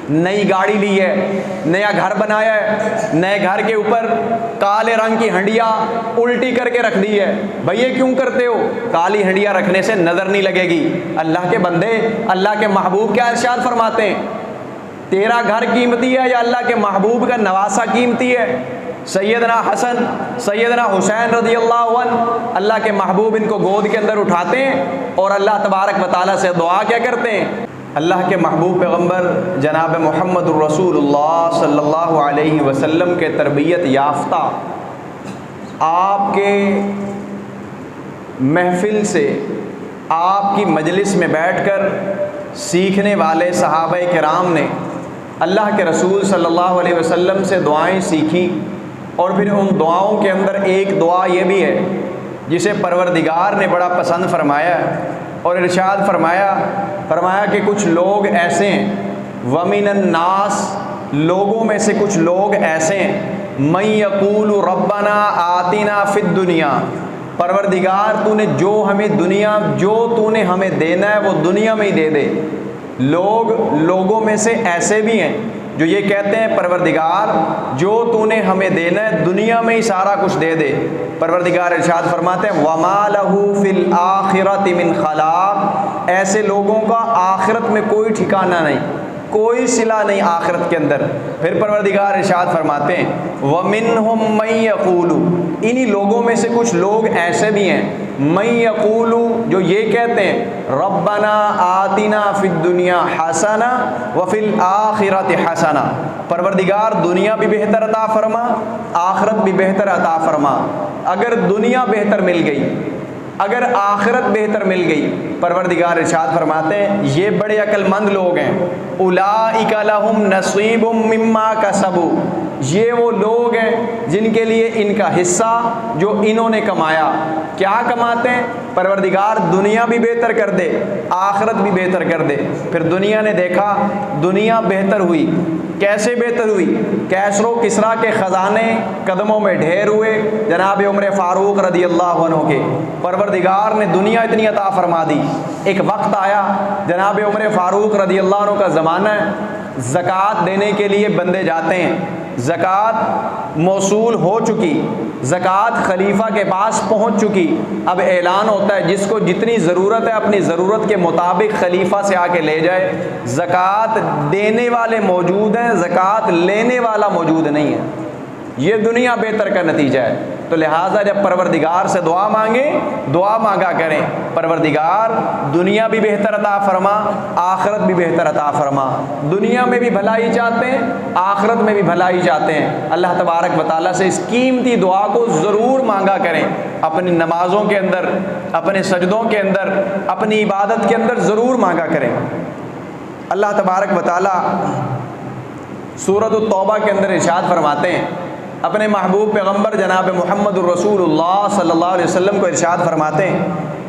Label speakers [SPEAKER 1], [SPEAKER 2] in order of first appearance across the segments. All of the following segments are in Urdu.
[SPEAKER 1] نئی گاڑی لی ہے، نیا گھر بنایا ہے، نئے گھر کے اوپر کالے رنگ کی ہنڈیاں الٹی کر کے رکھ دی ہے، بھئی یہ کیوں کرتے ہو؟ کالی ہنڈیاں رکھنے سے نظر نہیں لگے گی۔ اللہ کے بندے، اللہ کے محبوب کیا ارشاد فرماتے ہیں؟ تیرا گھر قیمتی ہے یا اللہ کے محبوب کا نواسہ قیمتی ہے؟ سیدنا حسن، سیدنا حسین رضی اللہ عنہ، اللہ کے محبوب ان کو گود کے اندر اٹھاتے ہیں اور اللہ تبارک و تعالیٰ سے دعا کیا کرتے ہیں؟ اللہ کے محبوب پیغمبر جناب محمد الرسول اللہ صلی اللہ علیہ وسلم کے تربیت یافتہ آپ کے محفل سے، آپ کی مجلس میں بیٹھ کر سیکھنے والے صحابہ کرام نے اللہ کے رسول صلی اللہ علیہ وسلم سے دعائیں سیکھی، اور پھر ان دعاؤں کے اندر ایک دعا یہ بھی ہے جسے پروردگار نے بڑا پسند فرمایا اور ارشاد فرمایا کہ کچھ لوگ ایسے ہیں، وَمِنَ النَّاسِ، لوگوں میں سے کچھ لوگ ایسے ہیں، مَن يَقُولُ رَبَّنَا آتِنَا فِي الدُّنْيَا، پروردگار تو نے جو تو نے ہمیں دینا ہے وہ دنیا میں ہی دے دے۔ لوگوں میں سے ایسے بھی ہیں جو یہ کہتے ہیں پروردگار جو تو نے ہمیں دینا ہے دنیا میں ہی سارا کچھ دے دے۔ پروردگار ارشاد فرماتے ہیں وَمَا لَهُ فِي الْآخِرَةِ مِنْ خَلَاقٍ، ایسے لوگوں کا آخرت میں کوئی ٹھکانہ نہیں، کوئی صلہ نہیں آخرت کے اندر۔ پھر پروردگار ارشاد فرماتے ہیں وَمِنْهُمْ مَن يَقُولُ، انہی لوگوں میں سے کچھ لوگ ایسے بھی ہیں، مَن يَقُولُ، جو یہ کہتے ہیں رَبَّنَا آتِنَا فِي الدُّنْيَا حَسَنَةً وَفِي الْآخِرَةِ حَسَنَةً، پروردگار دنیا بھی بہتر عطا فرما، آخرت بھی بہتر عطا فرما۔ اگر دنیا بہتر مل گئی، اگر آخرت بہتر مل گئی، پروردگار ارشاد فرماتے ہیں یہ بڑے عقل مند لوگ ہیں، اولئک لہم نصیب مما کسبوا، یہ وہ لوگ ہیں جن کے لیے ان کا حصہ جو انہوں نے کمایا۔ کیا کماتے ہیں؟ پروردگار دنیا بھی بہتر کر دے، آخرت بھی بہتر کر دے۔ پھر دنیا نے دیکھا، دنیا بہتر ہوئی، کیسے بہتر ہوئی؟ کیسر و کسریٰ کے خزانے قدموں میں ڈھیر ہوئے جناب عمر فاروق رضی اللہ عنہ کے، پروردگار نے دنیا اتنی عطا فرما دی۔ ایک وقت آیا جناب عمر فاروق رضی اللہ عنہ کا زمانہ ہے، زکوٰۃ دینے کے لیے بندے جاتے ہیں، زکوٰۃ موصول ہو چکی، زکوٰۃ خلیفہ کے پاس پہنچ چکی، اب اعلان ہوتا ہے جس کو جتنی ضرورت ہے اپنی ضرورت کے مطابق خلیفہ سے آ کے لے جائے۔ زکوٰۃ دینے والے موجود ہیں، زکوٰۃ لینے والا موجود نہیں ہے۔ یہ دنیا بہتر کا نتیجہ ہے۔ تو لہٰذا جب پروردگار سے دعا مانگیں، دعا مانگا کریں پروردگار دنیا بھی بہتر عطا فرما، آخرت بھی بہتر عطا فرما۔ دنیا میں بھی بھلائی چاہتے ہیں، آخرت میں بھی بھلائی چاہتے ہیں۔ اللہ تبارک و تعالیٰ سے اس قیمتی دعا کو ضرور مانگا کریں، اپنی نمازوں کے اندر، اپنے سجدوں کے اندر، اپنی عبادت کے اندر ضرور مانگا کریں۔ اللہ تبارک و تعالیٰ سورۃ التوبہ کے اندر ارشاد فرماتے ہیں، اپنے محبوب پیغمبر جناب محمد الرسول اللہ صلی اللہ علیہ وسلم کو ارشاد فرماتے ہیں،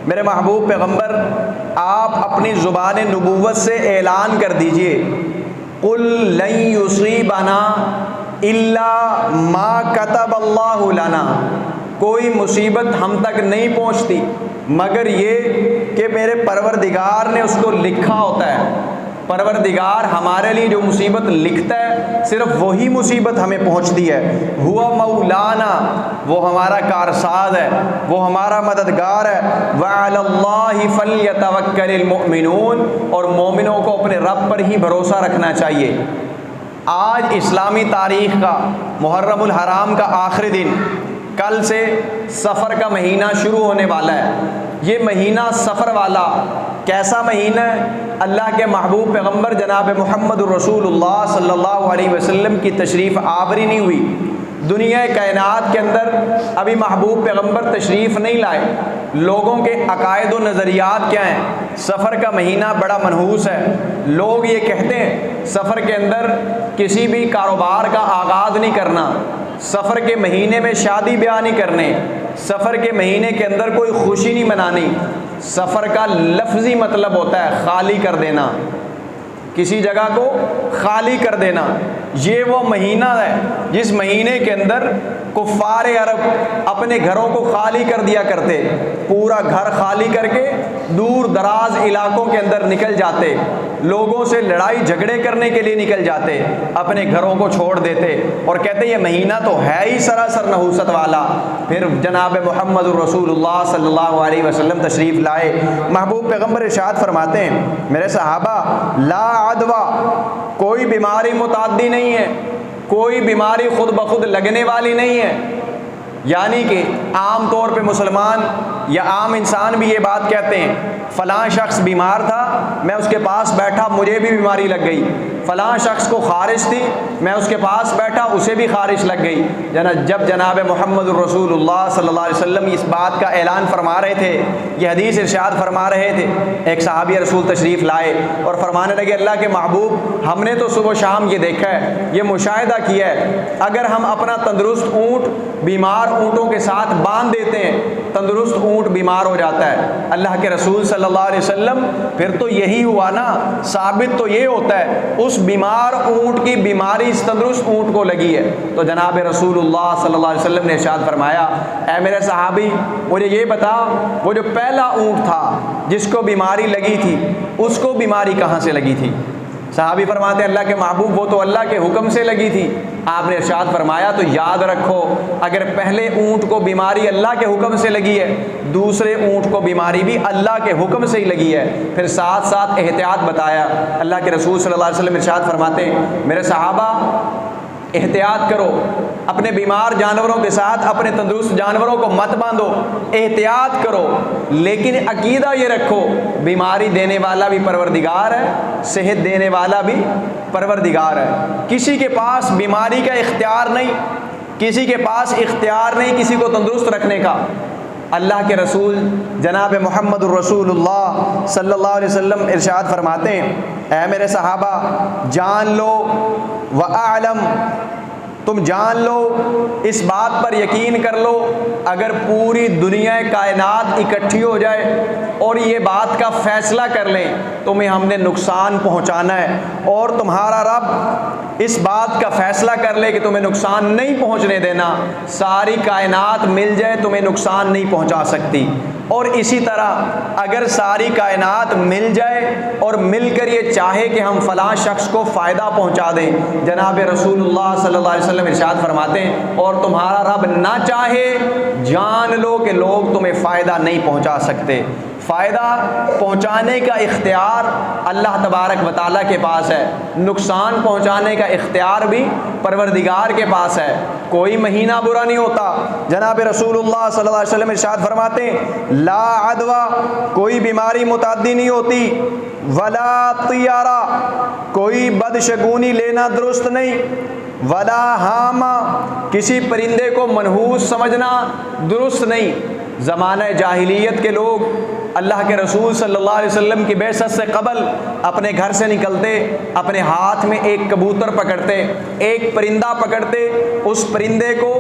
[SPEAKER 1] میرے محبوب پیغمبر آپ اپنی زبان نبوت سے اعلان کر دیجئے، قُلْ لَن يُصِيبَنَا إِلَّا مَا كَتَبَ اللَّهُ لَنَا، کوئی مصیبت ہم تک نہیں پہنچتی مگر یہ کہ میرے پروردگار نے اس کو لکھا ہوتا ہے۔ پروردگار ہمارے لیے جو مصیبت لکھتا ہے صرف وہی مصیبت ہمیں پہنچتی ہے۔ ہوا مولانا، وہ ہمارا کارساز ہے، وہ ہمارا مددگار ہے۔ وعلی اللہ فلیتوکل المؤمنون، اور مومنوں کو اپنے رب پر ہی بھروسہ رکھنا چاہیے۔ آج اسلامی تاریخ کا محرم الحرام کا آخری دن، کل سے سفر کا مہینہ شروع ہونے والا ہے۔ یہ مہینہ سفر والا کیسا مہینہ ہے؟ اللہ کے محبوب پیغمبر جناب محمد الرسول اللہ صلی اللہ علیہ وسلم کی تشریف آوری نہیں ہوئی، دنیا کائنات کے اندر ابھی محبوب پیغمبر تشریف نہیں لائے۔ لوگوں کے عقائد و نظریات کیا ہیں؟ سفر کا مہینہ بڑا منحوس ہے۔ لوگ یہ کہتے ہیں سفر کے اندر کسی بھی کاروبار کا آغاز نہیں کرنا، سفر کے مہینے میں شادی بیاہ نہیں کرنے، سفر کے مہینے کے اندر کوئی خوشی نہیں منانی۔ سفر کا لفظی مطلب ہوتا ہے خالی کر دینا، کسی جگہ کو خالی کر دینا۔ یہ وہ مہینہ ہے جس مہینے کے اندر کفار عرب اپنے گھروں کو خالی کر دیا کرتے، پورا گھر خالی کر کے دور دراز علاقوں کے اندر نکل جاتے، لوگوں سے لڑائی جھگڑے کرنے کے لیے نکل جاتے، اپنے گھروں کو چھوڑ دیتے اور کہتے یہ مہینہ تو ہے ہی سراسر نحوست والا۔ پھر جناب محمد الرسول اللہ صلی اللہ علیہ وسلم تشریف لائے، محبوب پیغمبر ارشاد فرماتے ہیں میرے صحابہ، لا عدوہ، کوئی بیماری متعدی نہیں ہے، کوئی بیماری خود بخود لگنے والی نہیں ہے۔ یعنی کہ عام طور پہ مسلمان یا عام انسان بھی یہ بات کہتے ہیں فلاں شخص بیمار تھا، میں اس کے پاس بیٹھا مجھے بھی بیماری لگ گئی، فلاں شخص کو خارش تھی میں اس کے پاس بیٹھا اسے بھی خارش لگ گئی۔ جب جناب محمد الرسول اللہ صلی اللہ علیہ وسلم اس بات کا اعلان فرما رہے تھے، یہ حدیث ارشاد فرما رہے تھے، ایک صحابی رسول تشریف لائے اور فرمانے لگے اللہ کے محبوب، ہم نے تو صبح و شام یہ دیکھا ہے، یہ مشاہدہ کیا ہے، اگر ہم اپنا تندرست اونٹ بیمار اونٹوں کے ساتھ باندھ دیتے ہیں، تندرست اونٹ بیمار ہو جاتا ہے۔ اللہ کے رسول صلی اللہ علیہ وسلم پھر تو یہی ہوا نا، ثابت تو یہ ہوتا ہے اس بیمار اونٹ کی بیماری اس تندرست اونٹ کو لگی ہے۔ تو جناب رسول اللہ صلی اللہ علیہ وسلم نے ارشاد فرمایا اے میرے صحابی مجھے یہ بتا، وہ جو پہلا اونٹ تھا جس کو بیماری لگی تھی اس کو بیماری کہاں سے لگی تھی؟ صحابی فرماتے ہیں اللہ کے محبوب وہ تو اللہ کے حکم سے لگی تھی۔ آپ نے ارشاد فرمایا تو یاد رکھو اگر پہلے اونٹ کو بیماری اللہ کے حکم سے لگی ہے، دوسرے اونٹ کو بیماری بھی اللہ کے حکم سے ہی لگی ہے۔ پھر ساتھ ساتھ احتیاط بتایا۔ اللہ کے رسول صلی اللہ علیہ وسلم ارشاد فرماتے ہیں میرے صحابہ احتیاط کرو، اپنے بیمار جانوروں کے ساتھ اپنے تندرست جانوروں کو مت باندھو، احتیاط کرو، لیکن عقیدہ یہ رکھو بیماری دینے والا بھی پروردگار ہے، صحت دینے والا بھی پروردگار ہے۔ کسی کے پاس بیماری کا اختیار نہیں، کسی کے پاس اختیار نہیں کسی کو تندرست رکھنے کا۔ اللہ کے رسول جناب محمد الرسول اللہ صلی اللہ علیہ وسلم ارشاد فرماتے ہیں اے میرے صحابہ جان لو وَأَعْلَمْ، تم جان لو، اس بات پر یقین کر لو اگر پوری دنیا کائنات اکٹھی ہو جائے اور یہ بات کا فیصلہ کر لیں تمہیں ہم نے نقصان پہنچانا ہے، اور تمہارا رب اس بات کا فیصلہ کر لے کہ تمہیں نقصان نہیں پہنچنے دینا، ساری کائنات مل جائے تمہیں نقصان نہیں پہنچا سکتی۔ اور اسی طرح اگر ساری کائنات مل جائے اور مل کر یہ چاہے کہ ہم فلاں شخص کو فائدہ پہنچا دیں، جناب رسول اللہ صلی اللہ علیہ وسلم ارشاد فرماتے ہیں اور تمہارا رب نہ چاہے جان لو کہ لوگ تمہیں فائدہ نہیں پہنچا سکتے۔ فائدہ پہنچانے کا اختیار اللہ تبارک و تعالیٰ کے پاس ہے، نقصان پہنچانے کا اختیار بھی پروردگار کے پاس ہے۔ کوئی مہینہ برا نہیں ہوتا۔ جناب رسول اللہ صلی اللہ علیہ وسلم ارشاد فرماتے ہیں لا عدوہ، کوئی بیماری متعدی نہیں ہوتی، ولا طیارہ، کوئی بدشگونی لینا درست نہیں، ولا ہامہ، کسی پرندے کو منحوس سمجھنا درست نہیں۔ زمانہ جاہلیت کے لوگ اللہ کے رسول صلی اللہ علیہ وسلم کی بعثت سے قبل اپنے گھر سے نکلتے، اپنے ہاتھ میں ایک کبوتر پکڑتے، ایک پرندہ پکڑتے، اس پرندے کو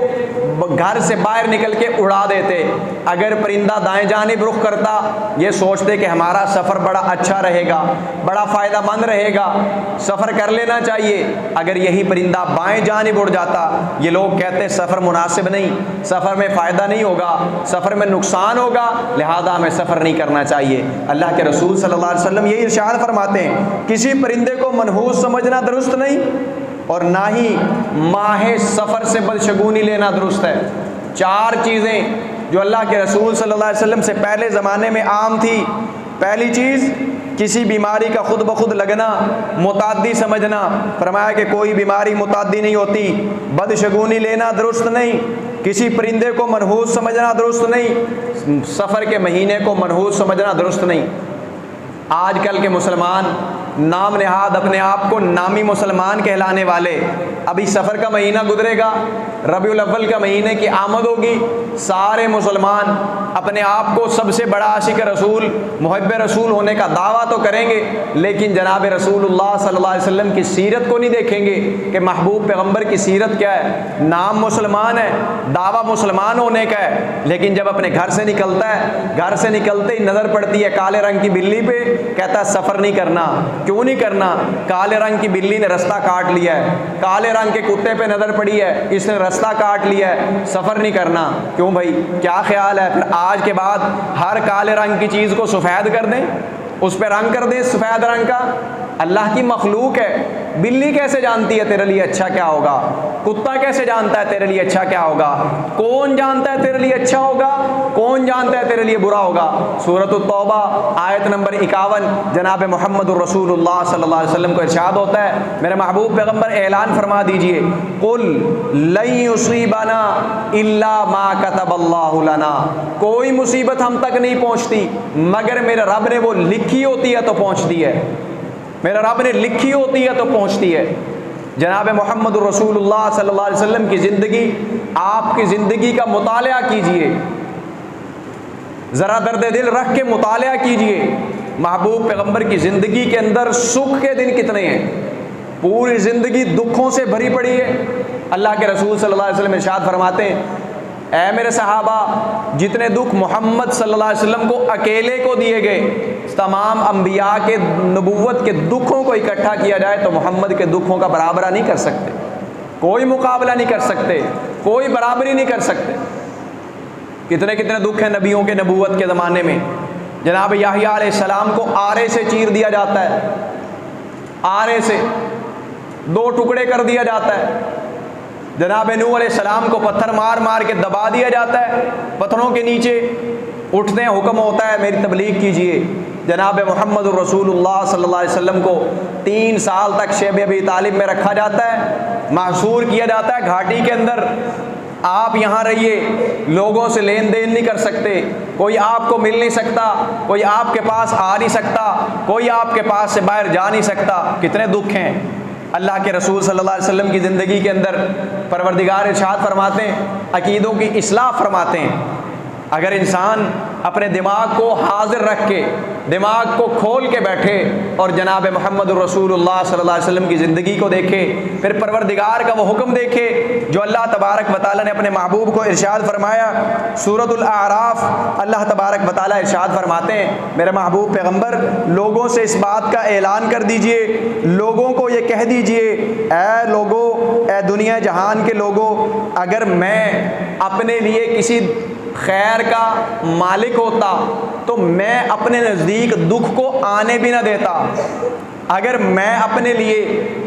[SPEAKER 1] گھر سے باہر نکل کے اڑا دیتے۔ اگر پرندہ دائیں جانب رخ کرتا یہ سوچتے کہ ہمارا سفر بڑا اچھا رہے گا، بڑا فائدہ مند رہے گا، سفر کر لینا چاہیے۔ اگر یہی پرندہ بائیں جانب اڑ جاتا یہ لوگ کہتے سفر مناسب نہیں، سفر میں فائدہ نہیں ہوگا، سفر میں نقصان ہوگا، لہذا ہمیں سفر نہیں کرنا چاہیے۔ اللہ کے رسول صلی اللہ علیہ وسلم یہی ارشاد فرماتے ہیں کسی پرندے کو منحوس سمجھنا درست نہیں اور نہ ہی ماہ سفر سے بدشگونی لینا درست ہے۔ چار چیزیں جو اللہ کے رسول صلی اللہ علیہ وسلم سے پہلے زمانے میں عام تھی۔ پہلی چیز کسی بیماری کا خود بخود لگنا، متعدی سمجھنا، فرمایا کہ کوئی بیماری متعدی نہیں ہوتی، بدشگونی لینا درست نہیں، کسی پرندے کو منحوس سمجھنا درست نہیں، سفر کے مہینے کو منحوس سمجھنا درست نہیں۔ آج کل کے مسلمان نام نہاد اپنے آپ کو نامی مسلمان کہلانے والے، ابھی سفر کا مہینہ گزرے گا، ربیع الاول کا مہینے کی آمد ہوگی، سارے مسلمان اپنے آپ کو سب سے بڑا عاشق رسول، محب رسول ہونے کا دعویٰ تو کریں گے، لیکن جناب رسول اللہ صلی اللہ علیہ وسلم کی سیرت کو نہیں دیکھیں گے کہ محبوب پیغمبر کی سیرت کیا ہے۔ نام مسلمان ہے، دعویٰ مسلمان ہونے کا ہے، لیکن جب اپنے گھر سے نکلتا ہے، گھر سے نکلتے ہی نظر پڑتی ہے کالے رنگ کی بلی پہ، کہتا ہے سفر نہیں کرنا، کیوں نہیں کرنا؟ کالے رنگ کی بلی نے رستہ کاٹ لیا ہے، کالے رنگ کے کتے پہ نظر پڑی ہے، اس نے رستہ کاٹ لیا ہے، سفر نہیں کرنا، کیوں بھائی؟ کیا خیال ہے پھر آج کے بعد ہر کالے رنگ کی چیز کو سفید کر دیں، اس پہ رنگ کر دیں سفید رنگ کا؟ اللہ کی مخلوق ہے، بلی کیسے جانتی ہے تیرے لیے اچھا کیا ہوگا؟ کتا کیسے جانتا ہے تیرے لیے اچھا کیا ہوگا؟ کون جانتا ہے تیرے لیے اچھا ہوگا، کون جانتا ہے تیرے لیے برا ہوگا؟ سورۃ التوبہ آیت نمبر 51 جناب محمد الرسول اللہ صلی اللہ علیہ وسلم کو ارشاد ہوتا ہے، میرے محبوب پیغمبر اعلان فرما دیجئے، قل لن یصیبنا الا ما کتب اللہ لنا، کوئی مصیبت ہم تک نہیں پہنچتی مگر میرے رب نے وہ لکھی ہوتی ہے تو پہنچتی ہے، میرے رب نے لکھی ہوتی ہے تو پہنچتی ہے۔ جناب محمد الرسول اللہ صلی اللہ علیہ وسلم کی زندگی، آپ کی زندگی کا مطالعہ کیجئے، ذرا درد دل رکھ کے مطالعہ کیجئے، محبوب پیغمبر کی زندگی کے اندر سکھ کے دن کتنے ہیں؟ پوری زندگی دکھوں سے بھری پڑی ہے۔ اللہ کے رسول صلی اللہ علیہ وسلم ارشاد فرماتے ہیں، اے میرے صحابہ، جتنے دکھ محمد صلی اللہ علیہ وسلم کو اکیلے کو دیے گئے، تمام انبیاء کے نبوت کے دکھوں کو اکٹھا کیا جائے تو محمد کے دکھوں کا برابرہ نہیں کر سکتے، کوئی مقابلہ نہیں کر سکتے، کوئی برابری نہیں کر سکتے۔ کتنے کتنے دکھ ہیں نبیوں کے نبوت کے زمانے میں۔ جناب یحییٰ علیہ السلام کو آرے سے چیر دیا جاتا ہے، آرے سے 2 ٹکڑے کر دیا جاتا ہے۔ جناب نوح علیہ السلام کو پتھر مار مار کے دبا دیا جاتا ہے، پتھروں کے نیچے اٹھتے ہیں، حکم ہوتا ہے میری تبلیغ کیجئے۔ جناب محمد الرسول اللہ صلی اللہ علیہ وسلم کو 3 سال تک شیب ابی طالب میں رکھا جاتا ہے، محصور کیا جاتا ہے گھاٹی کے اندر، آپ یہاں رہیے، لوگوں سے لین دین نہیں کر سکتے، کوئی آپ کو مل نہیں سکتا، کوئی آپ کے پاس آ نہیں سکتا، کوئی آپ کے پاس سے باہر جا نہیں سکتا۔ کتنے دکھ ہیں۔ اللہ کے رسول صلی اللہ علیہ وسلم کی زندگی کے اندر پروردگار ارشاد فرماتے ہیں، عقیدوں کی اصلاح فرماتے ہیں، اگر انسان اپنے دماغ کو حاضر رکھ کے، دماغ کو کھول کے بیٹھے اور جناب محمد الرسول اللہ صلی اللہ علیہ وسلم کی زندگی کو دیکھے، پھر پروردگار کا وہ حکم دیکھے جو اللہ تبارک و تعالیٰ نے اپنے محبوب کو ارشاد فرمایا۔ سورۃ الاعراف اللہ تبارک و تعالیٰ ارشاد فرماتے ہیں، میرے محبوب پیغمبر لوگوں سے اس بات کا اعلان کر دیجئے، لوگوں کو یہ کہہ دیجئے، اے لوگوں، اے دنیا جہان کے لوگوں، اگر میں اپنے لیے کسی خیر کا مالک ہوتا تو میں اپنے نزدیک دکھ کو آنے بھی نہ دیتا۔ اگر میں اپنے لیے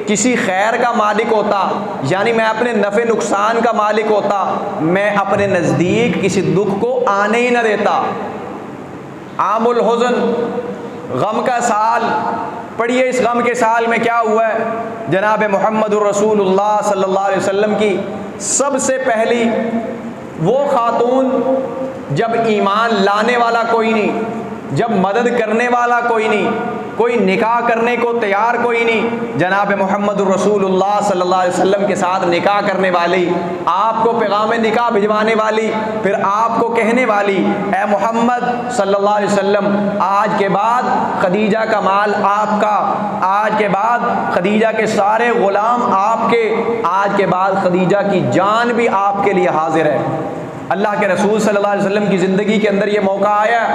[SPEAKER 1] کسی خیر کا مالک ہوتا، یعنی میں اپنے نفع نقصان کا مالک ہوتا، میں اپنے نزدیک کسی دکھ کو آنے ہی نہ دیتا۔ عام الحزن، غم کا سال، پڑھیے اس غم کے سال میں کیا ہوا ہے۔ جناب محمد الرسول اللہ صلی اللہ علیہ وسلم کی سب سے پہلی وہ خاتون، جب ایمان لانے والا کوئی نہیں، جب مدد کرنے والا کوئی نہیں، کوئی نکاح کرنے کو تیار کوئی نہیں، جناب محمد الرسول اللہ صلی اللہ علیہ وسلم کے ساتھ نکاح کرنے والی، آپ کو پیغام نکاح بھجوانے والی، پھر آپ کو کہنے والی، اے محمد صلی اللہ علیہ وسلم، آج کے بعد خدیجہ کا مال آپ کا، آج کے بعد خدیجہ کے سارے غلام آپ کے، آج کے بعد خدیجہ کی جان بھی آپ کے لیے حاضر ہے۔ اللہ کے رسول صلی اللہ علیہ وسلم کی زندگی کے اندر یہ موقع آیا،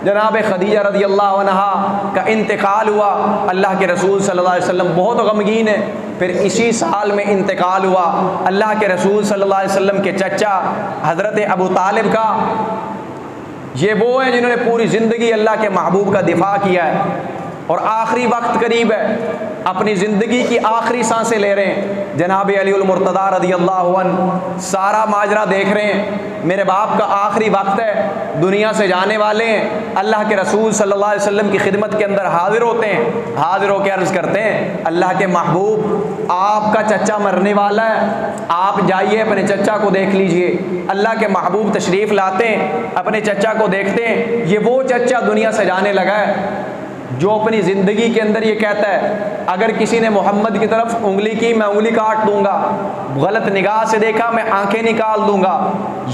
[SPEAKER 1] جناب خدیجہ رضی اللہ عنہا کا انتقال ہوا، اللہ کے رسول صلی اللہ علیہ وسلم بہت غمگین ہیں۔ پھر اسی سال میں انتقال ہوا اللہ کے رسول صلی اللہ علیہ وسلم کے چچا حضرت ابو طالب کا۔ یہ وہ ہیں جنہوں نے پوری زندگی اللہ کے محبوب کا دفاع کیا ہے، اور آخری وقت قریب ہے، اپنی زندگی کی آخری سانسیں لے رہے ہیں۔ جناب علی المرتضیٰ رضی اللہ عنہ سارا ماجرا دیکھ رہے ہیں، میرے باپ کا آخری وقت ہے، دنیا سے جانے والے ہیں، اللہ کے رسول صلی اللہ علیہ وسلم کی خدمت کے اندر حاضر ہوتے ہیں، حاضر ہو کے عرض کرتے ہیں، اللہ کے محبوب آپ کا چچا مرنے والا ہے، آپ جائیے اپنے چچا کو دیکھ لیجئے۔ اللہ کے محبوب تشریف لاتے ہیں، اپنے چچا کو دیکھتے ہیں، یہ وہ چچا دنیا سے جانے لگا ہے جو اپنی زندگی کے اندر یہ کہتا ہے، اگر کسی نے محمد کی طرف انگلی کی میں انگلی کاٹ دوں گا، غلط نگاہ سے دیکھا میں آنکھیں نکال دوں گا۔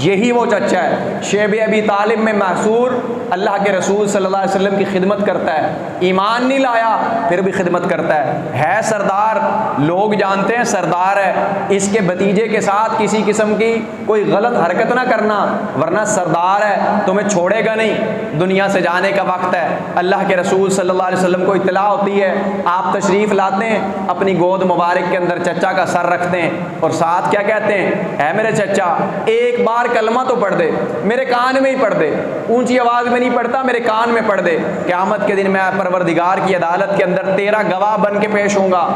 [SPEAKER 1] یہی وہ چچا ہے، شیب ابی طالب میں محصور، اللہ کے رسول صلی اللہ علیہ وسلم کی خدمت کرتا ہے، ایمان نہیں لایا پھر بھی خدمت کرتا ہے سردار، لوگ جانتے ہیں سردار ہے، اس کے بھتیجے کے ساتھ کسی قسم کی کوئی غلط حرکت نہ کرنا، ورنہ سردار ہے تمہیں چھوڑے گا نہیں، دنیا سے جانے کا وقت ہے۔ اللہ کے رسول صلی اللہ علیہ وسلم کو اطلاع ہوتی ہے، آپ تشریف لاتے ہیں، اپنی گود مبارک کے اندر چچا کا سر رکھتے ہیں اور ساتھ کیا کہتے ہیں، اے میرے چچا ایک بار کلمہ تو پڑھ دے، میرے کان میں ہی پڑھ دے، اونچی آواز میں نہیں پڑھتا، میرے کان میں پڑھ دے، قیامت کے دن میں پروردگار کی عدالت کے اندر تیرا گواہ بن کے پیش ہوں گا،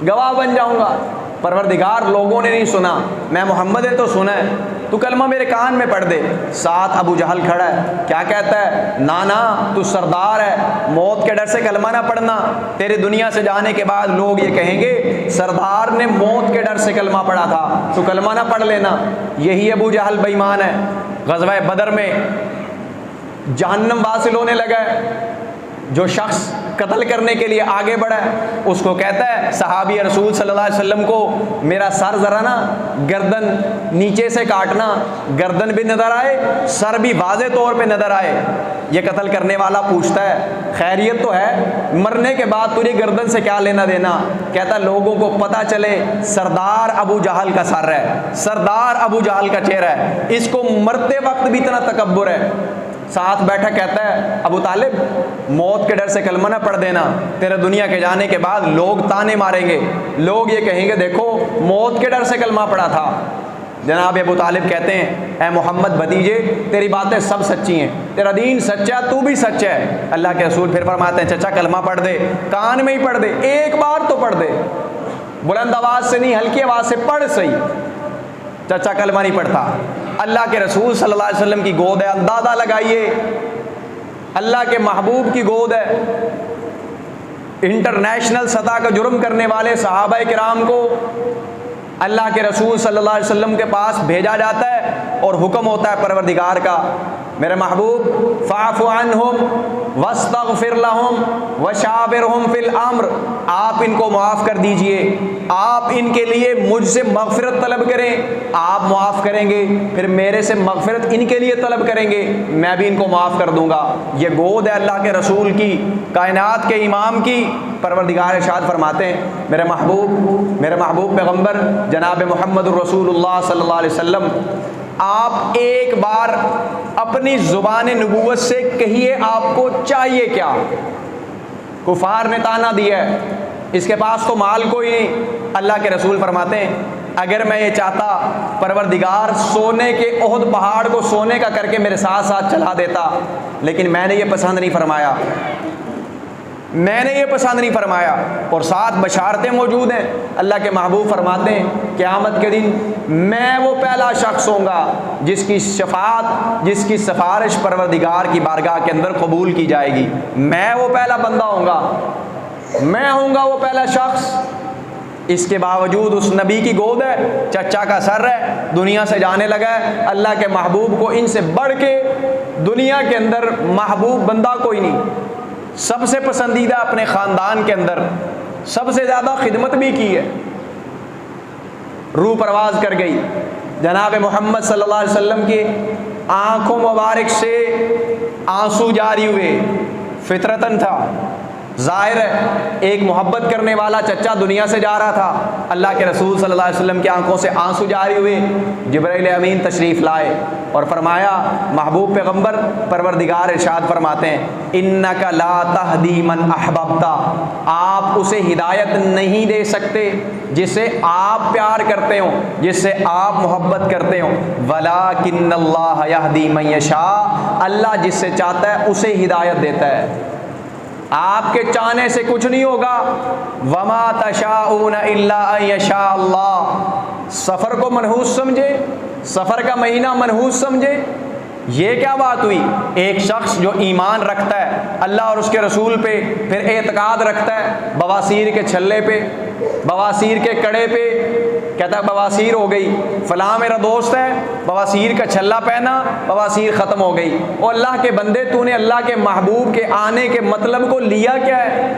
[SPEAKER 1] گواہ بن جاؤں گا۔ پروردگار لوگوں نے نہیں سنا، میں محمد نے تو سنا ہے، تو کلمہ میرے کان میں پڑھ دے۔ ساتھ ابو جہل کھڑا ہے، کیا کہتا ہے، نانا تو سردار ہے، موت کے ڈر سے کلمہ نہ پڑھنا، تیرے دنیا سے جانے کے بعد لوگ یہ کہیں گے سردار نے موت کے ڈر سے کلمہ پڑھا تھا، تو کلمہ نہ پڑھ لینا۔ یہی ابو جہل بے ایمان ہے۔ غزوہ بدر میں جہنم واصل ہونے لگا ہے، جو شخص قتل کرنے کے لیے آگے بڑھا ہے اس کو کہتا ہے صحابی رسول صلی اللہ علیہ وسلم کو، میرا سر ذرا نا گردن نیچے سے کاٹنا، گردن بھی نظر آئے، سر بھی واضح طور پہ نظر آئے۔ یہ قتل کرنے والا پوچھتا ہے خیریت تو ہے، مرنے کے بعد تجھے گردن سے کیا لینا دینا؟ کہتا لوگوں کو پتہ چلے سردار ابو جہل کا سر ہے، سردار ابو جہل کا چہرہ ہے، اس کو مرتے وقت بھی اتنا تکبر ہے۔ ساتھ بیٹھا کہتا ہے ابو طالب موت کے ڈر سے کلمہ نہ پڑھ دینا، تیرے دنیا کے جانے کے بعد لوگ تانے ماریں گے، لوگ یہ کہیں گے دیکھو موت کے ڈر سے کلمہ پڑھا تھا۔ جناب ابو طالب کہتے ہیں اے محمد بھتیجے تیری باتیں سب سچی ہیں، تیرا دین سچا، تو بھی سچ ہے۔ اللہ کے رسول پھر فرماتے ہیں چچا کلمہ پڑھ دے، کان میں ہی پڑھ دے، ایک بار تو پڑھ دے، بلند آواز سے نہیں ہلکی آواز سے پڑھ صحیح۔ چچا کلمہ نہیں پڑھتا۔ اللہ کے رسول صلی اللہ علیہ وسلم کی گود ہے، اندازہ لگائیے اللہ کے محبوب کی گود ہے، انٹرنیشنل سطح کا جرم کرنے والے صحابہ کرام کو اللہ کے رسول صلی اللہ علیہ وسلم کے پاس بھیجا جاتا ہے اور حکم ہوتا ہے پروردگار کا، میرے محبوب فاعف عنہم واستغفر لہم وشاورہم فی الامر، آپ ان کو معاف کر دیجئے، آپ ان کے لیے مجھ سے مغفرت طلب کریں، آپ معاف کریں گے، پھر میرے سے مغفرت ان کے لیے طلب کریں گے، میں بھی ان کو معاف کر دوں گا۔ یہ گود ہے اللہ کے رسول کی، کائنات کے امام کی۔ پروردگار ارشاد فرماتے ہیں میرے محبوب پیغمبر جناب محمد الرسول اللہ صلی اللہ علیہ وسلم، آپ ایک بار اپنی زبان نبوت سے کہیے آپ کو چاہیے کیا؟ کفار نے تانا دیا ہے اس کے پاس تو مال کوئی نہیں۔ اللہ کے رسول فرماتے ہیں اگر میں یہ چاہتا پروردگار سونے کے احد پہاڑ کو سونے کا کر کے میرے ساتھ ساتھ چلا دیتا، لیکن میں نے یہ پسند نہیں فرمایا، میں نے یہ پسند نہیں فرمایا۔ اور ساتھ بشارتیں موجود ہیں۔ اللہ کے محبوب فرماتے ہیں قیامت کے دن میں وہ پہلا شخص ہوں گا جس کی شفاعت، جس کی سفارش پروردگار کی بارگاہ کے اندر قبول کی جائے گی، میں وہ پہلا بندہ ہوں گا، میں ہوں گا وہ پہلا شخص۔ اس کے باوجود اس نبی کی گود ہے، چچا کا سر ہے، دنیا سے جانے لگا ہے۔ اللہ کے محبوب کو ان سے بڑھ کے دنیا کے اندر محبوب بندہ کوئی نہیں، سب سے پسندیدہ اپنے خاندان کے اندر، سب سے زیادہ خدمت بھی کی ہے۔ روح پرواز کر گئی، جناب محمد صلی اللہ علیہ وسلم کی آنکھوں مبارک سے آنسو جاری ہوئے، فطرتاً تھا، ظاہر ہے ایک محبت کرنے والا چچا دنیا سے جا رہا تھا، اللہ کے رسول صلی اللہ علیہ وسلم کی آنکھوں سے آنسو جاری ہوئے۔ جبرائیل امین تشریف لائے اور فرمایا محبوب پیغمبر پروردگار ارشاد فرماتے ہیں انک لا تہدی من احببت، آپ اسے ہدایت نہیں دے سکتے جسے آپ پیار کرتے ہو، جس سے آپ محبت کرتے ہو، ولکن اللہ یہدی من یشاء، اللہ جس سے چاہتا ہے اسے ہدایت دیتا ہے۔ آپ کے چاہنے سے کچھ نہیں ہوگا، وما تشاءون الا ان یشاء اللہ۔ سفر کو منحوس سمجھے، سفر کا مہینہ منحوس سمجھے، یہ کیا بات ہوئی؟ ایک شخص جو ایمان رکھتا ہے اللہ اور اس کے رسول پہ، پھر اعتقاد رکھتا ہے بواسیر کے چھلے پہ، بواسیر کے کڑے پہ، کہتا ہے بواسیر ہو گئی، فلاں میرا دوست ہے بواسیر کا چھلا پہنا، بواسیر ختم ہو گئی۔ اور اللہ کے بندے تو نے اللہ کے محبوب کے آنے کے مطلب کو لیا کیا ہے؟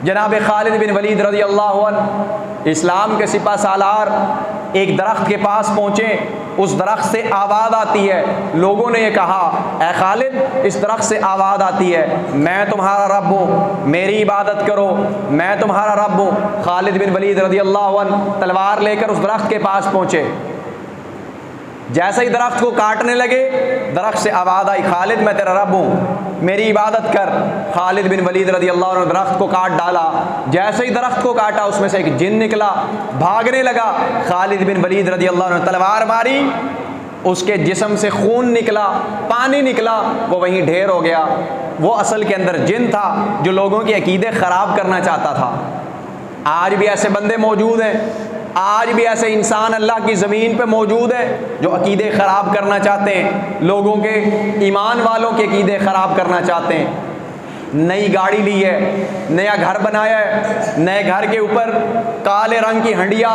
[SPEAKER 1] جناب خالد بن ولید رضی اللہ عنہ اسلام کے سپہ سالار ایک درخت کے پاس پہنچے، اس درخت سے آواز آتی ہے، لوگوں نے یہ کہا اے خالد اس درخت سے آواز آتی ہے میں تمہارا رب ہوں، میری عبادت کرو، میں تمہارا رب ہوں۔ خالد بن ولید رضی اللہ عنہ تلوار لے کر اس درخت کے پاس پہنچے، جیسے ہی درخت کو کاٹنے لگے درخت سے آواز آئی خالد میں تیرا رب ہوں، میری عبادت کر۔ خالد بن ولید رضی اللہ عنہ نے درخت کو کاٹ ڈالا، جیسے ہی درخت کو کاٹا اس میں سے ایک جن نکلا، بھاگنے لگا۔ خالد بن ولید رضی اللہ عنہ نے تلوار ماری، اس کے جسم سے خون نکلا، پانی نکلا، وہ وہیں ڈھیر ہو گیا۔ وہ اصل کے اندر جن تھا جو لوگوں کے عقیدے خراب کرنا چاہتا تھا۔ آج بھی ایسے بندے موجود ہیں، آج بھی ایسے انسان اللہ کی زمین پہ موجود ہے جو عقیدے خراب کرنا چاہتے ہیں، لوگوں کے ایمان والوں کے عقیدے خراب کرنا چاہتے ہیں۔ نئی گاڑی لی ہے، نیا گھر بنایا ہے، نئے گھر کے اوپر کالے رنگ کی ہنڈیا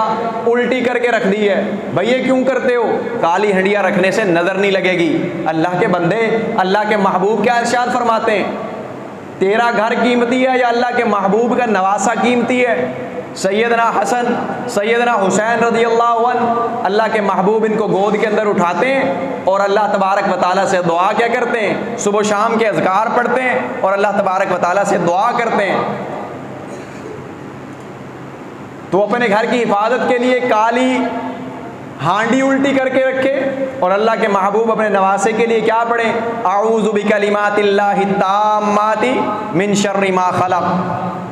[SPEAKER 1] الٹی کر کے رکھ دی ہے۔ بھئی یہ کیوں کرتے ہو؟ کالی ہنڈیا رکھنے سے نظر نہیں لگے گی۔ اللہ کے بندے، اللہ کے محبوب کیا ارشاد فرماتے ہیں؟ تیرا گھر قیمتی ہے یا اللہ کے محبوب کا نواسہ قیمتی ہے؟ سیدنا حسن، سیدنا حسین رضی اللہ عنہ، اللہ کے محبوب ان کو گود کے اندر اٹھاتے ہیں اور اللہ تبارک و تعالیٰ سے دعا کیا کرتے ہیں؟ صبح و شام کے اذکار پڑھتے ہیں اور اللہ تبارک و تعالیٰ سے دعا کرتے ہیں۔ تو اپنے گھر کی حفاظت کے لیے کالی ہانڈی الٹی کر کے رکھے اور اللہ کے محبوب اپنے نواسے کے لیے کیا پڑھیں؟ اعوذ بکلمات اللہ التامات من شر ما خلق۔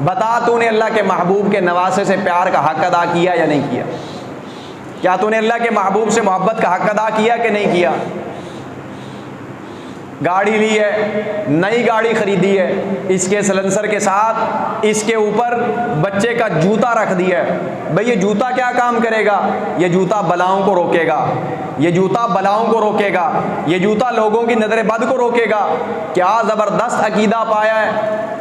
[SPEAKER 1] بتا تو نے اللہ کے محبوب کے نواسے سے پیار کا حق ادا کیا یا نہیں کیا؟ کیا تو نے اللہ کے محبوب سے محبت کا حق ادا کیا کہ نہیں کیا؟ گاڑی لی ہے، نئی گاڑی خریدی ہے، اس کے سلنسر کے ساتھ اس کے اوپر بچے کا جوتا رکھ دیا ہے۔ بھئی یہ جوتا کیا کام کرے گا؟ یہ جوتا بلاؤں کو روکے گا، یہ جوتا بلاؤں کو روکے گا، یہ جوتا لوگوں کی نظر بد کو روکے گا۔ کیا زبردست عقیدہ پایا ہے،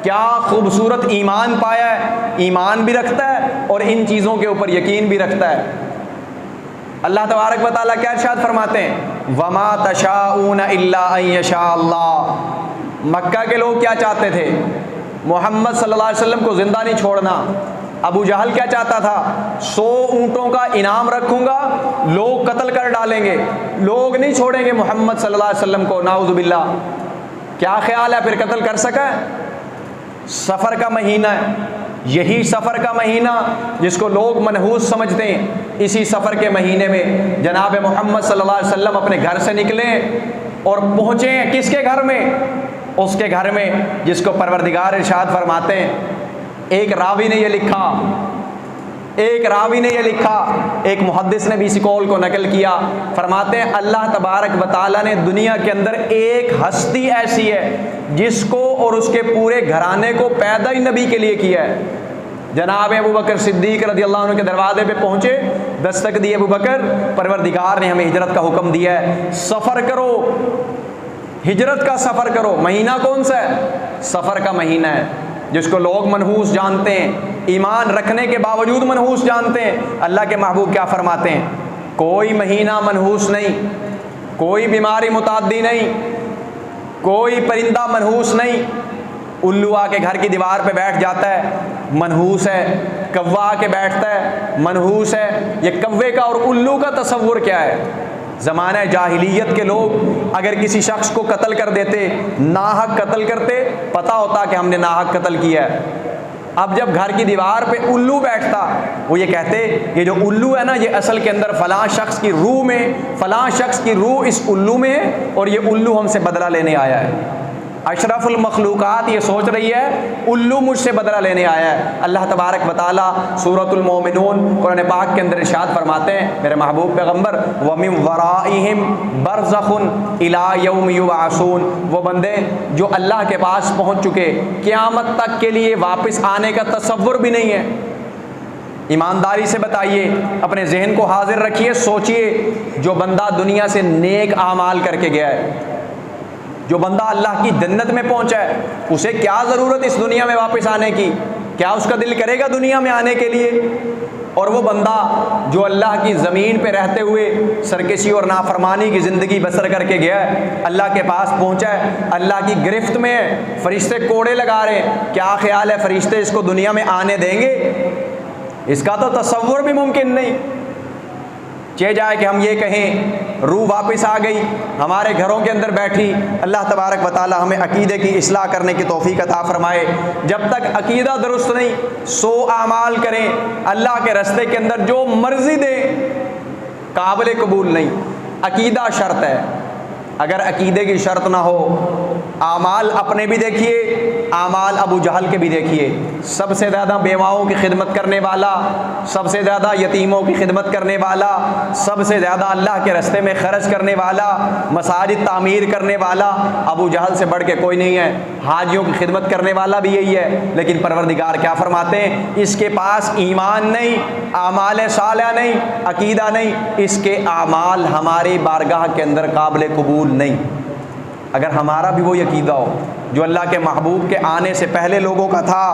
[SPEAKER 1] کیا خوبصورت ایمان پایا ہے، ایمان بھی رکھتا ہے اور ان چیزوں کے اوپر یقین بھی رکھتا ہے۔ اللہ تبارک و تعالیٰ کیا ارشاد فرماتے ہیں؟ وما تشاءون الا ان یشاء اللہ۔ مکہ کے لوگ کیا چاہتے تھے؟ محمد صلی اللہ علیہ وسلم کو زندہ نہیں چھوڑنا۔ ابو جہل کیا چاہتا تھا؟ 100 اونٹوں کا انعام رکھوں گا، لوگ قتل کر ڈالیں گے، لوگ نہیں چھوڑیں گے محمد صلی اللہ علیہ وسلم کو، نعوذ باللہ۔ کیا خیال ہے پھر قتل کر سکا ہے؟ سفر کا مہینہ ہے، یہی سفر کا مہینہ جس کو لوگ منحوس سمجھتے ہیں، اسی سفر کے مہینے میں جناب محمد صلی اللہ علیہ وسلم اپنے گھر سے نکلے اور پہنچے ہیں کس کے گھر میں؟ اس کے گھر میں جس کو پروردگار ارشاد فرماتے ہیں۔ ایک راوی نے یہ لکھا، ایک محدث نے بھی اسی قول کو نقل کیا، فرماتے ہیں اللہ تبارک و تعالیٰ نے دنیا کے اندر ایک ہستی ایسی ہے جس کو اور اس کے پورے گھرانے کو پیدا ہی نبی کے لیے کیا ہے۔ جناب ابو بکر صدیق رضی اللہ عنہ کے دروازے پہ پہنچے، دستک دی ابو بکر، پروردگار نے ہمیں ہجرت کا حکم دیا ہے، سفر کرو، ہجرت کا سفر کرو۔ مہینہ کون سا ہے؟ سفر کا مہینہ ہے جس کو لوگ منحوس جانتے ہیں، ایمان رکھنے کے باوجود منحوس جانتے ہیں۔ اللہ کے محبوب کیا فرماتے ہیں؟ کوئی مہینہ منحوس نہیں، کوئی بیماری متعدی نہیں، کوئی پرندہ منحوس نہیں۔ الو آ کے گھر کی دیوار پہ بیٹھ جاتا ہے، منحوس ہے۔ کوا آ کے بیٹھتا ہے، منحوس ہے۔ یہ کوے کا اور الو کا تصور کیا ہے؟ زمانہ جاہلیت کے لوگ اگر کسی شخص کو قتل کر دیتے، ناحق قتل کرتے، پتہ ہوتا کہ ہم نے ناحق قتل کیا ہے۔ اب جب گھر کی دیوار پہ الو بیٹھتا، وہ یہ کہتے یہ جو الو ہے نا، یہ اصل کے اندر فلاں شخص کی روح میں، فلاں شخص کی روح اس الو میں ہے اور یہ الو ہم سے بدلہ لینے آیا ہے۔ اشرف المخلوقات یہ سوچ رہی ہے الو مجھ سے بدلہ لینے آیا ہے۔ اللہ تبارک و تعالیٰ سورۃ المومنون قرآن پاک کے اندر ارشاد فرماتے ہیں، میرے محبوب پیغمبر، وَمِن وَرَائِهِمْ بَرْزَخٌ إِلَىٰ يَوْمِ يُبْعَثُونَ، وہ بندے جو اللہ کے پاس پہنچ چکے، قیامت تک کے لیے واپس آنے کا تصور بھی نہیں ہے۔ ایمانداری سے بتائیے، اپنے ذہن کو حاضر رکھیے، سوچئے جو بندہ دنیا سے نیک اعمال کر کے گیا ہے، جو بندہ اللہ کی جنت میں پہنچا ہے، اسے کیا ضرورت اس دنیا میں واپس آنے کی؟ کیا اس کا دل کرے گا دنیا میں آنے کے لیے؟ اور وہ بندہ جو اللہ کی زمین پہ رہتے ہوئے سرکشی اور نافرمانی کی زندگی بسر کر کے گیا ہے، اللہ کے پاس پہنچا ہے، اللہ کی گرفت میں ہے، فرشتے کوڑے لگا رہے ہیں، کیا خیال ہے فرشتے اس کو دنیا میں آنے دیں گے؟ اس کا تو تصور بھی ممکن نہیں۔ چہ جائے کہ ہم یہ کہیں روح واپس آ گئی، ہمارے گھروں کے اندر بیٹھی۔ اللہ تبارک و تعالی ہمیں عقیدے کی اصلاح کرنے کی توفیق عطا فرمائے۔ جب تک عقیدہ درست نہیں، 100 اعمال کریں، اللہ کے راستے کے اندر جو مرضی دیں، قابل قبول نہیں۔ عقیدہ شرط ہے، اگر عقیدے کی شرط نہ ہو، اعمال اپنے بھی دیکھیے، اعمال ابو جہل کے بھی دیکھیے، سب سے زیادہ بیواؤں کی خدمت کرنے والا، سب سے زیادہ یتیموں کی خدمت کرنے والا، سب سے زیادہ اللہ کے راستے میں خرچ کرنے والا، مساجد تعمیر کرنے والا ابو جہل سے بڑھ کے کوئی نہیں ہے۔ حاجیوں کی خدمت کرنے والا بھی یہی ہے، لیکن پروردگار کیا فرماتے ہیں؟ اس کے پاس ایمان نہیں، اعمال صالحہ نہیں، عقیدہ نہیں، اس کے اعمال ہماری بارگاہ کے اندر قابل قبول نہیں۔ اگر ہمارا بھی وہ عقیدہ ہو جو اللہ کے محبوب کے آنے سے پہلے لوگوں کا تھا،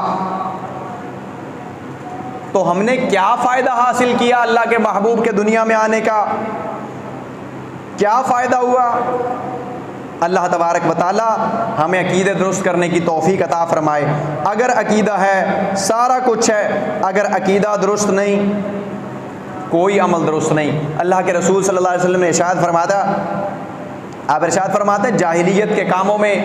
[SPEAKER 1] تو ہم نے کیا فائدہ حاصل کیا اللہ کے محبوب کے دنیا میں آنے کا؟ کیا فائدہ ہوا؟ اللہ تبارک و تعالی ہمیں عقیدے درست کرنے کی توفیق عطا فرمائے۔ اگر عقیدہ ہے سارا کچھ ہے، اگر عقیدہ درست نہیں کوئی عمل درست نہیں۔ اللہ کے رسول صلی اللہ علیہ وسلم نے ارشاد فرمایا، آپ ارشاد فرماتے ہیں جاہلیت کے کاموں میں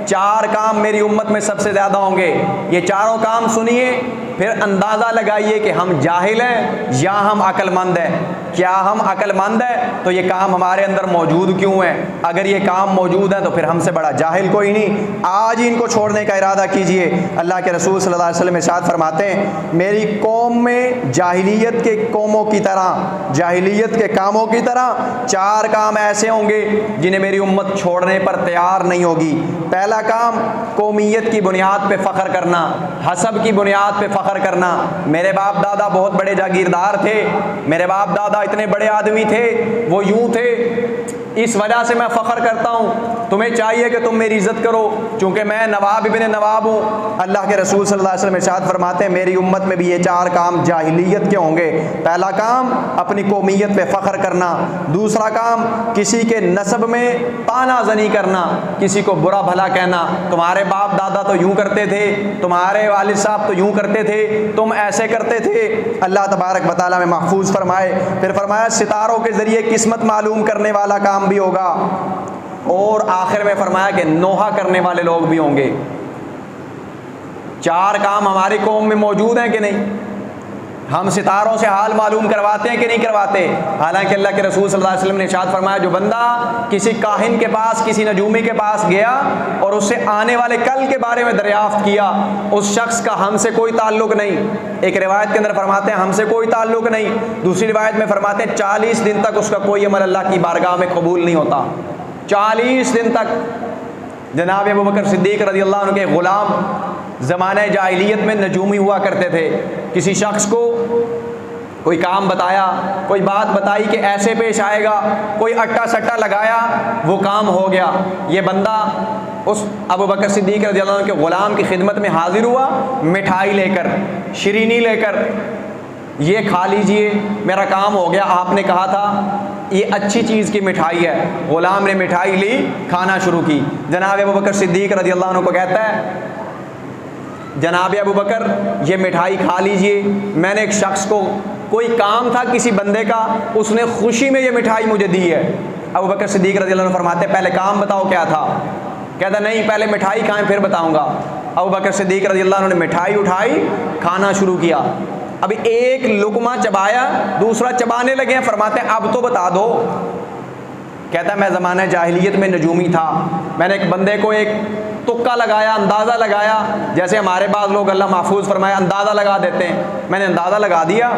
[SPEAKER 1] 4 کام میری امت میں سب سے زیادہ ہوں گے۔ یہ چاروں کام سنیے، پھر اندازہ لگائیے کہ ہم جاہل ہیں یا ہم عقل مند ہیں۔ کیا ہم عقل مند ہیں تو یہ کام ہمارے اندر موجود کیوں ہیں؟ اگر یہ کام موجود ہیں تو پھر ہم سے بڑا جاہل کوئی نہیں۔ آج ہی ان کو چھوڑنے کا ارادہ کیجئے۔ اللہ کے رسول صلی اللہ علیہ وسلم ارشاد فرماتے ہیں میری قوم میں جاہلیت کے قوموں کی طرح، جاہلیت کے کاموں کی طرح 4 کام ایسے ہوں گے جنہیں میری امت چھوڑنے پر تیار نہیں ہوگی۔ پہلا کام قومیت کی بنیاد پہ فخر کرنا، حسب کی بنیاد پہ فخر کرنا۔ میرے باپ دادا بہت بڑے جاگیردار تھے، میرے باپ دادا اتنے بڑے آدمی تھے، وہ یوں تھے، اس وجہ سے میں فخر کرتا ہوں۔ تمہیں چاہیے کہ تم میری عزت کرو چونکہ میں نواب ابن نواب ہوں۔ اللہ کے رسول صلی اللہ علیہ وسلم ارشاد فرماتے ہیں میری امت میں بھی یہ 4 کام جاہلیت کے ہوں گے۔ پہلا کام اپنی قومیت پہ فخر کرنا، دوسرا کام کسی کے نسب میں طعنہ زنی کرنا، کسی کو برا بھلا کہنا، تمہارے باپ دادا تو یوں کرتے تھے، تمہارے والد صاحب تو یوں کرتے تھے، تم ایسے کرتے تھے۔ اللہ تبارک و تعالیٰ میں محفوظ فرمائے۔ پھر فرمایا ستاروں کے ذریعے قسمت معلوم کرنے والا کام بھی ہوگا، اور آخر میں فرمایا کہ نوحہ کرنے والے لوگ بھی ہوں گے۔ 4 کام ہماری قوم میں موجود ہیں کہ نہیں؟ ہم ستاروں سے حال معلوم کرواتے ہیں کہ نہیں کرواتے؟ حالانکہ اللہ کے رسول صلی اللہ علیہ وسلم نے ارشاد فرمایا جو بندہ کسی کاہن کے پاس، کسی نجومی کے پاس گیا اور اس سے آنے والے کل کے بارے میں دریافت کیا، اس شخص کا ہم سے کوئی تعلق نہیں۔ ایک روایت کے اندر فرماتے ہیں ہم سے کوئی تعلق نہیں، دوسری روایت میں فرماتے ہیں 40 دن تک اس کا کوئی عمل اللہ کی بارگاہ میں قبول نہیں ہوتا۔ 40 دن تک۔ جناب ابوبکر صدیق رضی اللہ عنہ کے غلام زمانہ جاہلیت میں نجومی ہوا کرتے تھے۔ کسی شخص کو کوئی کام بتایا، کوئی بات بتائی کہ ایسے پیش آئے گا، کوئی اٹا سٹا لگایا، وہ کام ہو گیا۔ یہ بندہ اس ابوبکر صدیق رضی اللہ عنہ کے غلام کی خدمت میں حاضر ہوا، مٹھائی لے کر، شیرینی لے کر، یہ کھا لیجئے میرا کام ہو گیا، آپ نے کہا تھا یہ اچھی چیز کی مٹھائی ہے۔ غلام نے مٹھائی لی، کھانا شروع کی۔ جناب ابوبکر صدیق رضی اللہ عنہ کو کہتا ہے جناب ابوبکر یہ مٹھائی کھا لیجئے، میں نے ایک شخص کو، کوئی کام تھا کسی بندے کا، اس نے خوشی میں یہ مٹھائی مجھے دی ہے۔ ابوبکر صدیق رضی اللہ عنہ فرماتے پہلے کام بتاؤ کیا تھا؟ کہتا نہیں پہلے مٹھائی کھائیں پھر بتاؤں گا۔ ابوبکر صدیق رضی اللہ عنہ نے مٹھائی اٹھائی، کھانا شروع کیا۔ ابھی ایک لقمہ چبایا، دوسرا چبانے لگے ہیں، فرماتے ہیں اب تو بتا دو۔ کہتا ہے میں زمانہ جاہلیت میں نجومی تھا، میں نے ایک بندے کو ایک تکا لگایا، اندازہ لگایا، جیسے ہمارے بعض لوگ اللہ محفوظ فرمایا اندازہ لگا دیتے ہیں، میں نے اندازہ لگا دیا،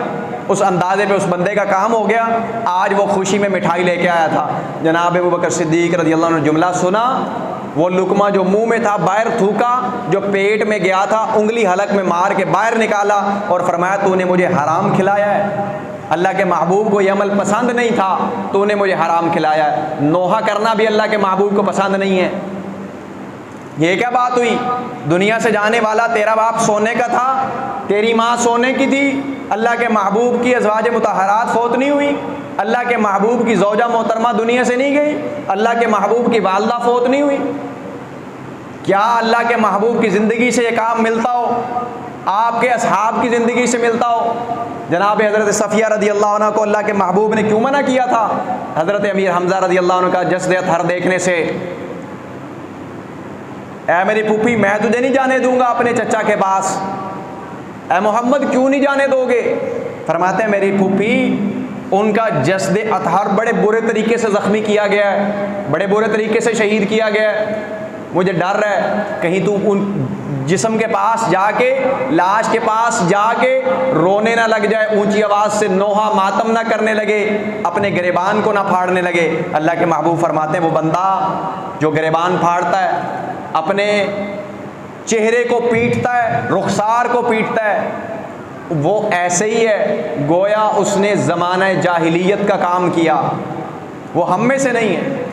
[SPEAKER 1] اس اندازے پہ اس بندے کا کام ہو گیا، آج وہ خوشی میں مٹھائی لے کے آیا تھا۔ جناب ابوبکر صدیق رضی اللہ عنہ نے جملہ سنا، وہ لقمہ جو منہ میں تھا باہر تھوکا، جو پیٹ میں گیا تھا انگلی حلق میں مار کے باہر نکالا اور فرمایا تو نے مجھے حرام کھلایا ہے، اللہ کے محبوب کو یہ عمل پسند نہیں تھا، تو نے مجھے حرام کھلایا ہے۔ نوحہ کرنا بھی اللہ کے محبوب کو پسند نہیں ہے۔ یہ کیا بات ہوئی؟ دنیا سے جانے والا تیرا باپ سونے کا تھا، تیری ماں سونے کی تھی، اللہ کے محبوب کی ازواج مطہرات فوت نہیں ہوئی، اللہ کے محبوب کی زوجہ محترمہ دنیا سے نہیں گئی، اللہ کے محبوب کی والدہ فوت نہیں ہوئی؟ کیا اللہ کے محبوب کی زندگی سے یہ کام ملتا ہو؟ آپ کے اصحاب کی زندگی سے ملتا ہو؟ جناب حضرت صفیہ رضی اللہ عنہ کو اللہ کے محبوب نے کیوں منع کیا تھا حضرت امیر حمزہ رضی اللہ عنہ کا جسد اطہر دیکھنے سے؟ اے میری پھوپھی، میں تجھے نہیں جانے دوں گا اپنے چچا کے پاس۔ اے محمد، کیوں نہیں جانے دو گے؟ فرماتے ہیں میری پھوپھی، ان کا جسد اطہر بڑے برے طریقے سے زخمی کیا گیا ہے، بڑے برے طریقے سے شہید کیا گیا ہے، مجھے ڈر ہے کہیں تو ان جسم کے پاس جا کے، لاش کے پاس جا کے رونے نہ لگ جائے، اونچی آواز سے نوحہ ماتم نہ کرنے لگے، اپنے گریبان کو نہ پھاڑنے لگے۔ اللہ کے محبوب فرماتے ہیں وہ بندہ جو گریبان پھاڑتا ہے، اپنے چہرے کو پیٹتا ہے، رخسار کو پیٹتا ہے، وہ ایسے ہی ہے گویا اس نے زمانہ جاہلیت کا کام کیا، وہ ہم میں سے نہیں ہے۔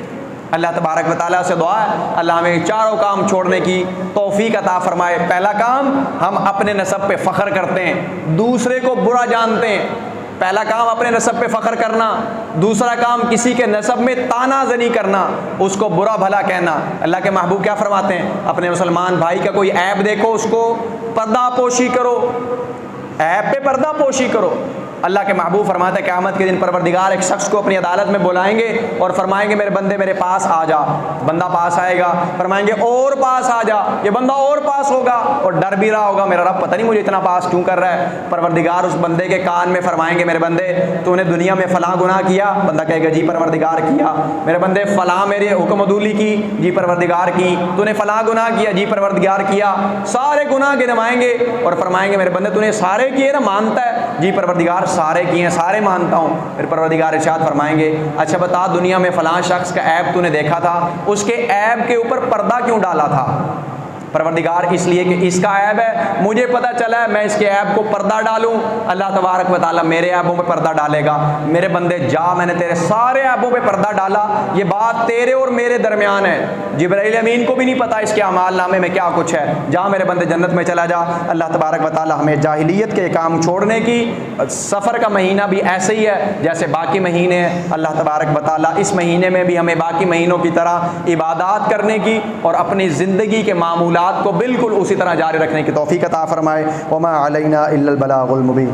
[SPEAKER 1] اللہ تبارک و تعالیٰ سے دعا ہے اللہ ہمیں چاروں کام چھوڑنے کی توفیق عطا فرمائے۔ پہلا کام، ہم اپنے نسب پہ فخر کرتے ہیں، دوسرے کو برا جانتے ہیں۔ پہلا کام اپنے نسب پہ فخر کرنا، دوسرا کام کسی کے نسب میں طعنہ زنی کرنا، اس کو برا بھلا کہنا۔ اللہ کے محبوب کیا فرماتے ہیں؟ اپنے مسلمان بھائی کا کوئی عیب دیکھو، اس کو پردہ پوشی کرو، عیب پہ پردہ پوشی کرو۔ اللہ کے محبوب فرماتے ہیں قیامت کے دن پروردگار ایک شخص کو اپنی عدالت میں بلائیں گے اور فرمائیں گے میرے بندے میرے پاس آ جا۔ بندہ پاس آئے گا، فرمائیں گے اور پاس آ جا، یہ بندہ اور پاس ہوگا اور ڈر بھی رہا ہوگا میرا رب پتہ نہیں مجھے اتنا پاس کیوں کر رہا ہے۔ پروردگار اس بندے کے کان میں فرمائیں گے میرے بندے تو نے دنیا میں فلاں گناہ کیا؟ بندہ کہے گا جی پروردگار کیا۔ میرے بندے فلاں میرے حکم عدولی کی؟ جی پروردگار کی۔ تو نے فلاں گناہ کیا؟ جی پروردگار کیا۔ سارے گناہ گنوائیں گے اور فرمائیں گے میرے بندے تو نے سارے کیے نا، مانتا ہے؟ جی پروردگار سارے کیے ہیں، سارے مانتا ہوں۔ پھر پروردگار ارشاد فرمائیں گے اچھا بتا دنیا میں فلاں شخص کا عیب تو نے دیکھا تھا، اس کے عیب کے اوپر پردہ کیوں ڈالا تھا؟ پروردگار اس لیے کہ اس کا عیب ہے، مجھے پتہ چلا ہے میں اس کے عیب کو پردہ ڈالوں، اللہ تبارک و تعالیٰ میرے عیبوں پہ پردہ ڈالے گا۔ میرے بندے جا، میں نے تیرے سارے عیبوں پہ پردہ ڈالا، یہ بات تیرے اور میرے درمیان ہے، جبرائیل امین کو بھی نہیں پتا اس کے اعمال نامے میں کیا کچھ ہے، جا میرے بندے جنت میں چلا جا۔ اللہ تبارک و تعالیٰ ہمیں جاہلیت کے کام چھوڑنے کی، سفر کا مہینہ بھی ایسے ہی ہے جیسے باقی مہینے ہیں، اللہ تبارک و تعالیٰ اس مہینے میں بھی ہمیں باقی مہینوں کی طرح عبادات کرنے کی اور اپنی زندگی کے معمولات کو بالکل اسی طرح جاری رکھنے کی توفیق عطا فرمائے۔ وما علینا الا البلاغ المبین۔